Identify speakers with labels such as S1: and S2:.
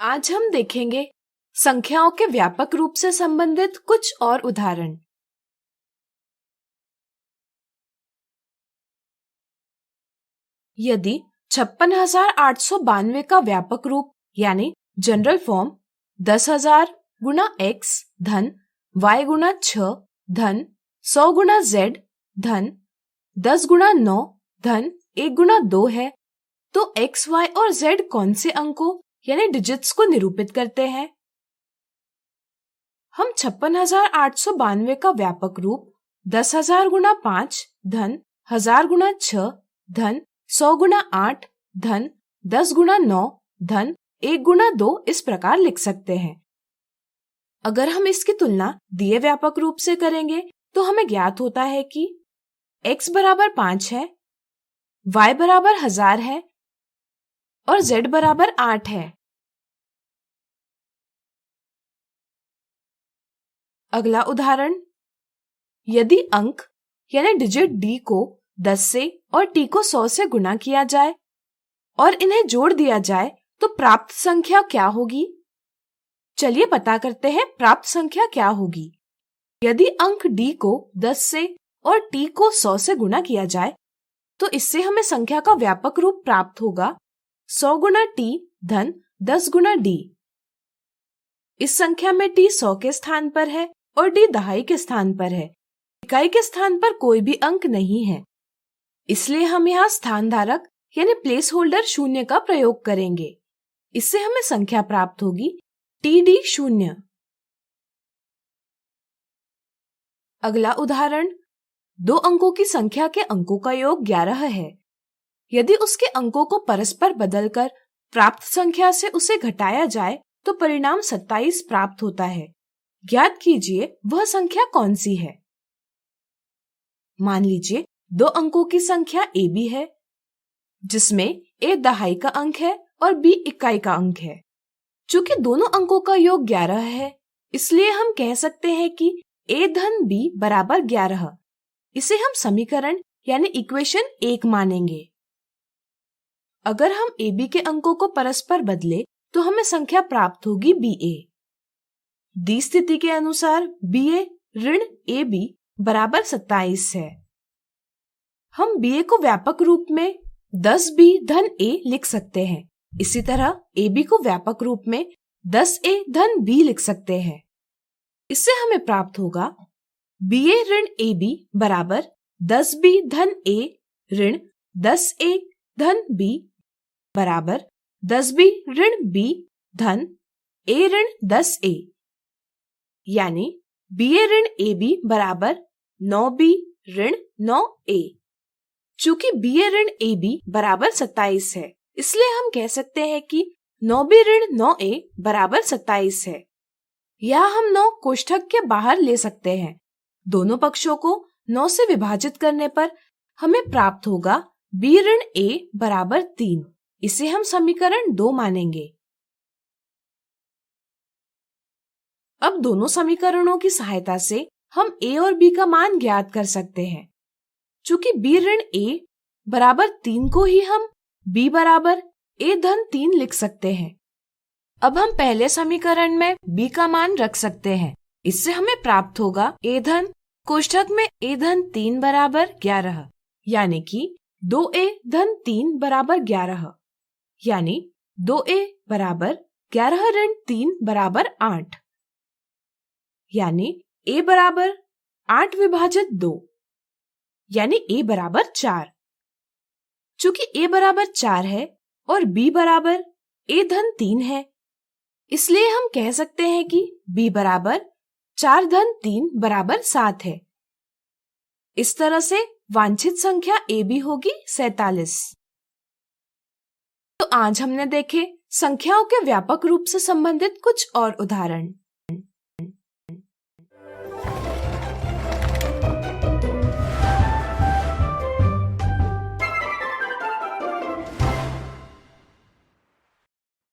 S1: आज हम देखेंगे संख्याओं के व्यापक रूप से संबंधित कुछ और उदाहरण। यदि 56,892 का व्यापक रूप यानी जनरल फॉर्म 10,000 गुना x धन y गुना 6 धन 100 गुना z धन 10 गुना 9 धन 1 गुना 2 है, तो x, y और z कौन से अंकों यानी डिजिट्स को निरूपित करते हैं? हम 56,892 का व्यापक रूप 10,000 गुना 5 धन 1,000 गुना 6 धन 100 गुना 8 धन 10 गुना 9 धन 1 गुना 2 इस प्रकार लिख सकते हैं। अगर हम इसकी तुलना दिए व्यापक रूप से करेंगे तो हमें ज्ञात होता है कि x बराबर 5 है, y बराबर 1000 है और z बराबर 8 है। अगला उदाहरण, यदि अंक यानी डिजिट d को 10 से और t को 100 से गुना किया जाए और इन्हें जोड़ दिया जाए तो प्राप्त संख्या क्या होगी? चलिए पता करते हैं प्राप्त संख्या क्या होगी। यदि अंक d को 10 से और t को 100 से गुना किया जाए तो इससे हमें संख्या का व्यापक रूप प्राप्त होगा 100 गुना t धन 10 गुना d। इस संख्या में t 100 के स्थान पर है और d दहाई के स्थान पर है। इकाई के स्थान पर कोई भी अंक नहीं है, इसलिए हम यहाँ स्थान धारक यानी प्लेस होल्डर 0 का प्रयोग करेंगे। इससे हमें संख्या प्राप्त होगी TD 0। अगला उदाहरण, 2 अंकों की संख्या के अंकों का योग 11 है। यदि उसके अंकों को परस्पर बदलकर प्राप्त संख्या से उसे घटाया जाए तो परिणाम 27 प्राप्त होता है। ज्ञात कीजिए वह संख्या कौन सी है। मान लीजिए 2 अंकों की संख्या AB है, जिसमें A दहाई का अंक है और B इकाई का अंक है। चूंकि दोनों अंकों का योग 11 है, इसलिए हम कह सकते हैं कि A धन B बराबर 11। इसे हम समीकरण यानी इक्वेशन 1 मानेंगे। अगर हम AB के अंकों को परस्पर बदले तो हमें संख्या प्राप्त होगी BA। दी स्थिति के अनुसार BA ऋण AB बराबर 27 है। हम BA को व्यापक रूप में 10B धन A लिख सकते हैं। इसी तरह AB को व्यापक रूप में 10A धन B लिख सकते हैं। इससे हमें प्राप्त होगा BA ऋण AB बराबर 10B धन A ऋण 10A धन B बराबर 10B ऋण B धन A ऋण 10A, यानी BA ऋण AB बराबर 9B ऋण 9A। चूंकि BA ऋण AB बराबर 27 है, इसलिए हम कह सकते हैं कि 9B ऋण 9A बराबर 27 है। यह हम 9 कोष्ठक के बाहर ले सकते हैं। दोनों पक्षों को 9 से विभाजित करने पर हमें प्राप्त होगा B ऋण A बराबर 3। इसे हम समीकरण 2 मानेंगे। अब दोनों समीकरणों की सहायता से हम A और B का मान ज्ञात कर सकते हैं। चूंकि B ऋण A बराबर 3 को ही हम B बराबर A धन 3 लिख सकते हैं। अब हम पहले समीकरण में B का मान रख सकते हैं। इससे हमें प्राप्त होगा A धन कोष्ठक में A धन 3 बराबर 11, यानी कि 2A धन 3 बराबर 11, यानी 2A बराबर 11 ऋण 3 बराबर 8, यानी A बराबर 8 विभाजित 2, यानी A बराबर 4। चूंकि A बराबर 4 है और B बराबर A धन 3 है, इसलिए हम कह सकते हैं कि B बराबर 4 धन 3 बराबर 7 है। इस तरह से वांछित संख्या AB होगी 47। तो आज हमने देखे संख्याओं के व्यापक रूप से संबंधित कुछ और उदाहरण।